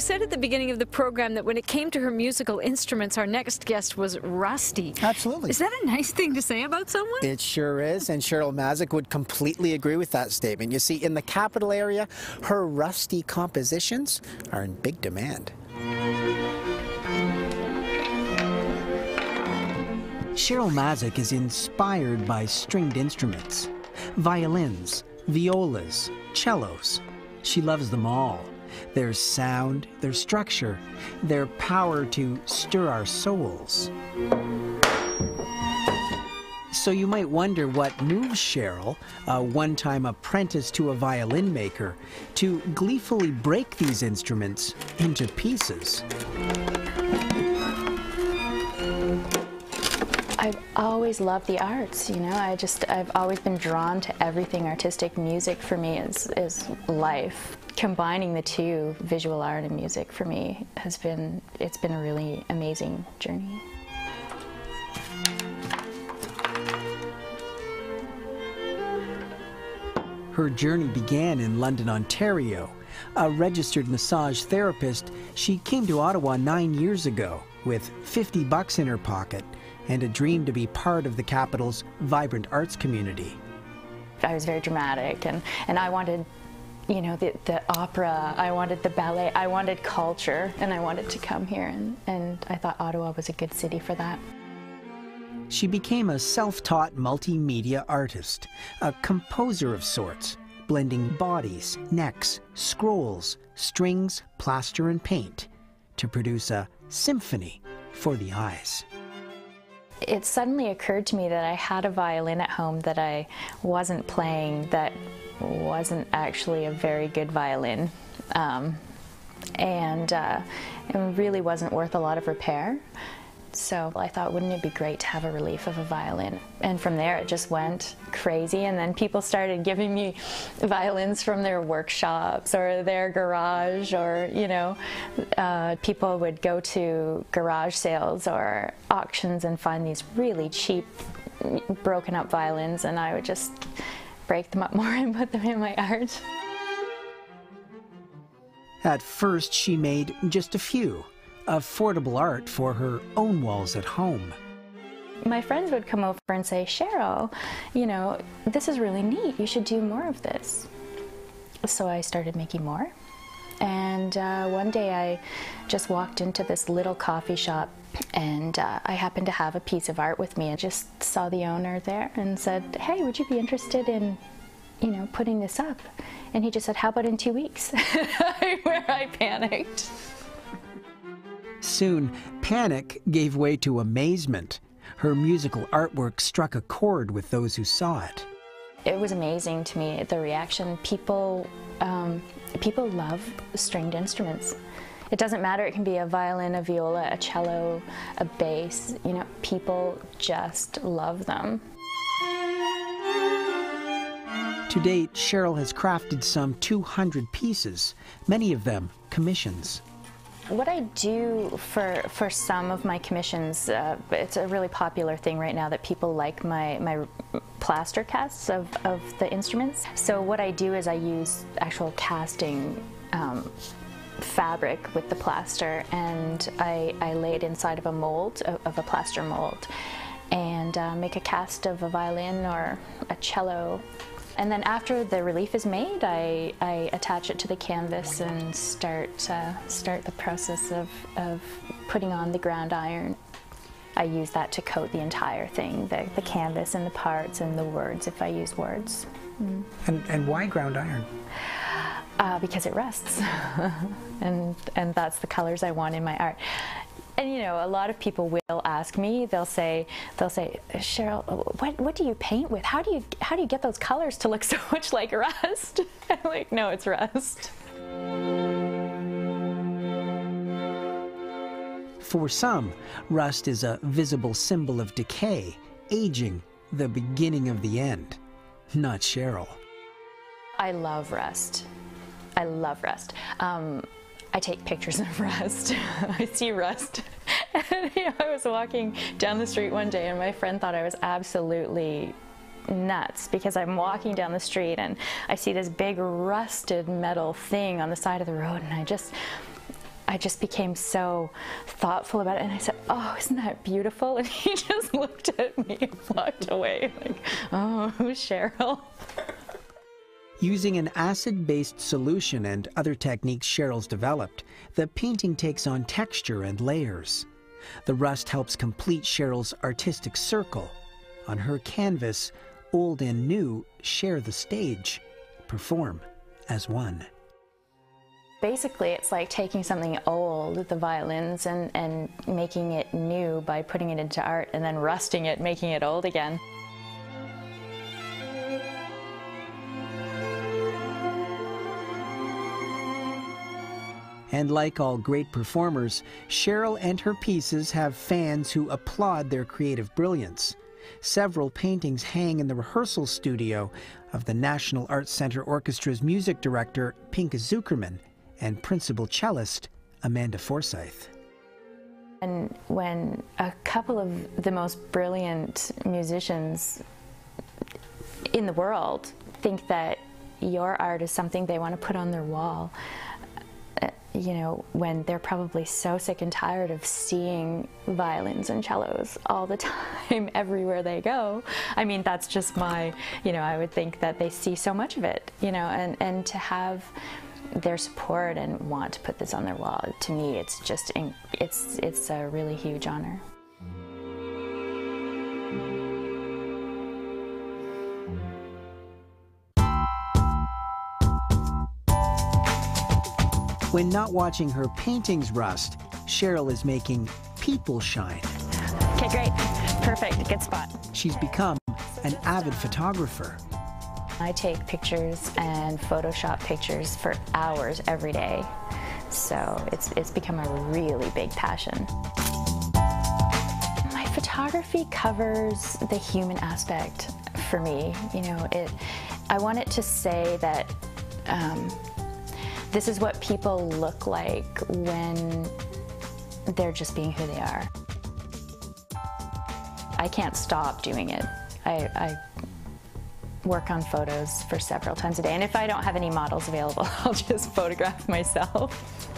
said at the beginning of the program that when it came to her musical instruments, our next guest was rusty. Absolutely. Is that a nice thing to say about someone? It sure is, and Cheryl Mazyk would completely agree with that statement. You see, in the capital area, her rusty compositions are in big demand. Cheryl Mazyk is inspired by stringed instruments, violins, violas, cellos. She loves them all. Their sound, their structure, their power to stir our souls. So you might wonder what moves Cheryl, a one-time apprentice to a violin maker, to gleefully break these instruments into pieces. I've always loved the arts, you know. I've always been drawn to everything artistic. Music for me is life. Combining the two, visual art and music, for me it's been a really amazing journey. Her journey began in London, Ontario. A registered massage therapist, she came to Ottawa 9 years ago with $50 in her pocket and a dream to be part of the capital's vibrant arts community. I was very dramatic, and I wanted, you know, the opera, I wanted the ballet, I wanted culture, and I wanted to come here, and I thought Ottawa was a good city for that. She became a self-taught multimedia artist, a composer of sorts, blending bodies, necks, scrolls, strings, plaster, and paint to produce a symphony for the eyes. It suddenly occurred to me that I had a violin at home that I wasn't playing, that wasn't actually a very good violin, and it really wasn't worth a lot of repair. So I thought, wouldn't it be great to have a relief of a violin? And from there it just went crazy, and then people started giving me violins from their workshops or their garage, or, you know, people would go to garage sales or auctions and find these really cheap, broken up violins, and I would just break them up more and put them in my art. At first she made just a few. Affordable art for her own walls at home. My friends would come over and say, Cheryl, you know, this is really neat, you should do more of this. So I started making more, and one day I just walked into this little coffee shop, and I happened to have a piece of art with me, and just saw the owner there and said, hey, would you be interested in, you know, putting this up? And he just said, how about in 2 weeks? Where I panicked. Soon, panic gave way to amazement. Her musical artwork struck a chord with those who saw it. It was amazing to me, the reaction. People love stringed instruments. It doesn't matter, it can be a violin, a viola, a cello, a bass, you know, people just love them. To date, Cheryl has crafted some 200 pieces, many of them commissions. What I do for some of my commissions, it's a really popular thing right now that people like my plaster casts of the instruments. So what I do is I use actual casting fabric with the plaster, and I lay it inside of a mold, of a plaster mold, and make a cast of a violin or a cello. And then after the relief is made, I attach it to the canvas and start the process of putting on the ground iron. I use that to coat the entire thing, the canvas and the parts and the words, if I use words. And why ground iron? Because it rusts, and that's the colors I want in my art. And you know, a lot of people will ask me. They'll say, Cheryl, what do you paint with? How do you get those colors to look so much like rust? I'm like, no, it's rust. For some, rust is a visible symbol of decay, aging, the beginning of the end. Not Cheryl. I love rust. I love rust. I take pictures of rust. I see rust. And, you know, I was walking down the street one day and my friend thought I was absolutely nuts because I'm walking down the street and I see this big rusted metal thing on the side of the road, and I just became so thoughtful about it, and I said, "Oh, isn't that beautiful?" And he just looked at me and walked away like, "Oh, Cheryl." Using an acid-based solution and other techniques Cheryl's developed, the painting takes on texture and layers. The rust helps complete Cheryl's artistic circle. On her canvas, old and new share the stage, perform as one. Basically, it's like taking something old, the violins, and making it new by putting it into art, and then rusting it, making it old again. And like all great performers, Cheryl and her pieces have fans who applaud their creative brilliance. Several paintings hang in the rehearsal studio of the National Arts Centre Orchestra's music director, Pinka Zukerman, and principal cellist, Amanda Forsyth. And when a couple of the most brilliant musicians in the world think that your art is something they want to put on their wall, you know, when they're probably so sick and tired of seeing violins and cellos all the time everywhere they go. I mean, that's just my, you know, I would think that they see so much of it, you know, and to have their support and want to put this on their wall, to me, it's just, it's a really huge honor. When not watching her paintings rust, Cheryl is making people shine. Okay, great. Perfect. Good spot. She's become an avid photographer. I take pictures and Photoshop pictures for hours every day, so it's become a really big passion. My photography covers the human aspect for me. You know, I want it to say that this is what people look like when they're just being who they are. I can't stop doing it. I work on photos for several times a day, and if I don't have any models available, I'll just photograph myself.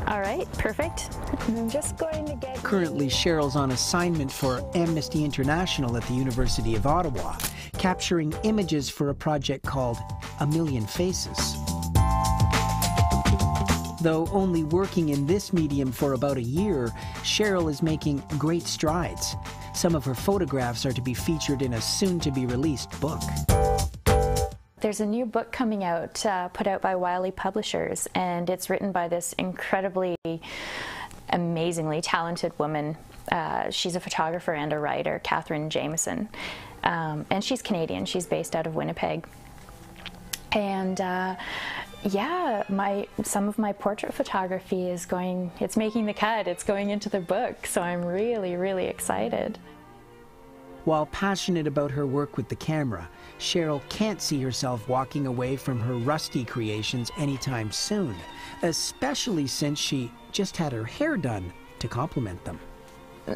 All right, perfect. I'm just going to get... Currently, Cheryl's on assignment for Amnesty International at the University of Ottawa, capturing images for a project called A Million Faces. Though only working in this medium for about a year, Cheryl is making great strides. Some of her photographs are to be featured in a soon-to-be-released book. There's a new book coming out, put out by Wiley Publishers, and it's written by this incredibly, amazingly talented woman. She's a photographer and a writer, Catherine Jameson, and she's Canadian. She's based out of Winnipeg. And yeah, some of my portrait photography it's making the cut. It's going into the book, so I'm really, really excited. While passionate about her work with the camera, Cheryl can't see herself walking away from her rusty creations anytime soon, especially since she just had her hair done to complement them.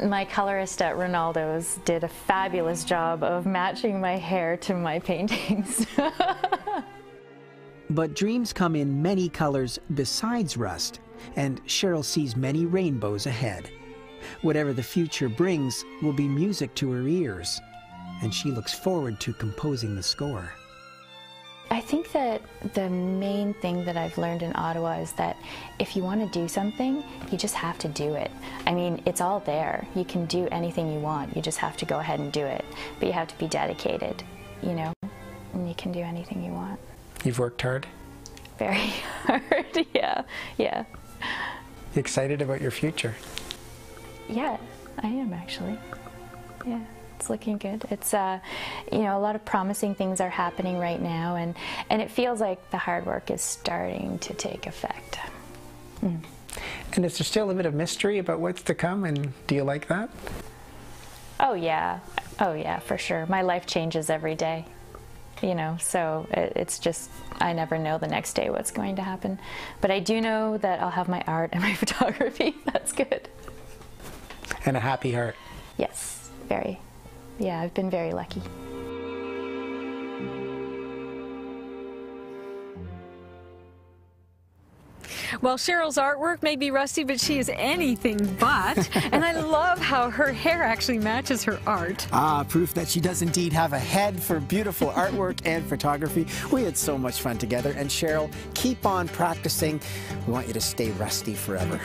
My colorist at Ronaldo's did a fabulous job of matching my hair to my paintings. But dreams come in many colors besides rust, and Cheryl sees many rainbows ahead. Whatever the future brings will be music to her ears, and she looks forward to composing the score. I think that the main thing that I've learned in Ottawa is that if you want to do something, you just have to do it. I mean, it's all there. You can do anything you want. You just have to go ahead and do it. But you have to be dedicated, you know, and you can do anything you want. You've worked hard? Very hard, yeah, yeah. You excited about your future? Yeah, I am actually. Yeah, it's looking good. It's, you know, a lot of promising things are happening right now, and it feels like the hard work is starting to take effect. And is there still a bit of mystery about what's to come, and do you like that? Oh yeah, for sure. My life changes every day. You know, so it's just, I never know the next day what's going to happen. But I do know that I'll have my art and my photography. That's good. And a happy heart. Yes, very. Yeah, I've been very lucky. Well, Cheryl's artwork may be rusty, but she is anything but. And I love how her hair actually matches her art. Proof that she does indeed have a head for beautiful artwork and photography. We had so much fun together. And Cheryl, keep on practicing. We want you to stay rusty forever.